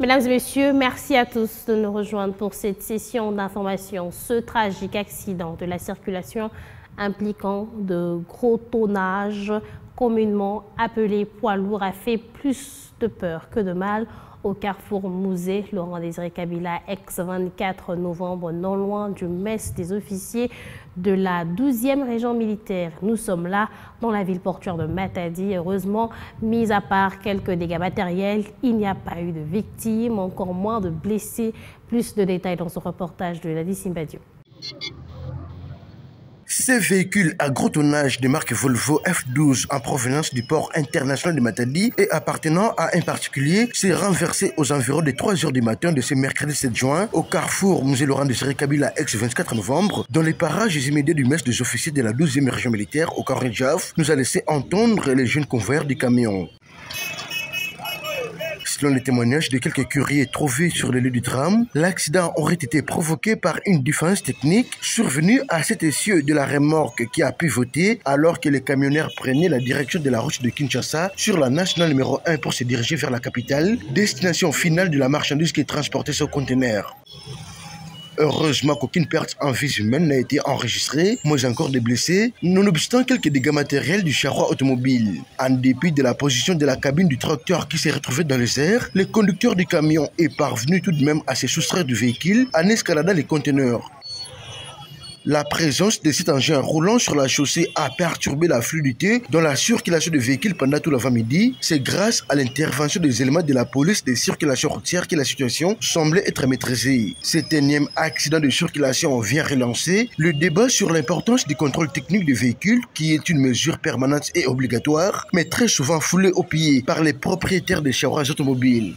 Mesdames et messieurs, merci à tous de nous rejoindre pour cette session d'information. Ce tragique accident de la circulation impliquant de gros tonnages, communément appelé poids lourd, a fait plus de peur que de mal au carrefour Mouzé. Laurent Désiré Kabila, ex-24 novembre, non loin du mess des officiers de la 12e région militaire. Nous sommes là dans la ville portuaire de Matadi. Heureusement, mis à part quelques dégâts matériels, il n'y a pas eu de victimes, encore moins de blessés. Plus de détails dans ce reportage de Ladi Simbadio. Ces véhicules à gros tonnage de marque Volvo F12 en provenance du port international de Matadi et appartenant à un particulier s'est renversé aux environs de 3 h du matin de ce mercredi 7 juin au carrefour Musée Laurent Désiré Kabila ex-24 novembre dans les parages immédiats du mess des officiers de la 12e région militaire au Karinjaf, nous a laissé entendre les jeunes convoyeurs du camion. Selon les témoignages de quelques courriers trouvés sur le lieu du drame, l'accident aurait été provoqué par une défaillance technique survenue à cet essieu de la remorque qui a pivoté alors que les camionneurs prenaient la direction de la route de Kinshasa sur la nationale numéro 1 pour se diriger vers la capitale, destination finale de la marchandise qui transportait ce conteneur. Heureusement qu'aucune perte en vie humaine n'a été enregistrée, moins encore de blessés, nonobstant quelques dégâts matériels du charroi automobile. En dépit de la position de la cabine du tracteur qui s'est retrouvée dans les airs, le conducteur du camion est parvenu tout de même à se soustraire du véhicule en escaladant les conteneurs. La présence de cet engin roulant sur la chaussée a perturbé la fluidité dans la circulation de véhicules pendant tout l'avant-midi. C'est grâce à l'intervention des éléments de la police de circulation routière que la situation semblait être maîtrisée. Cet énième accident de circulation vient relancer le débat sur l'importance du contrôle technique des véhicules, qui est une mesure permanente et obligatoire, mais très souvent foulée au pied par les propriétaires des charrois automobiles.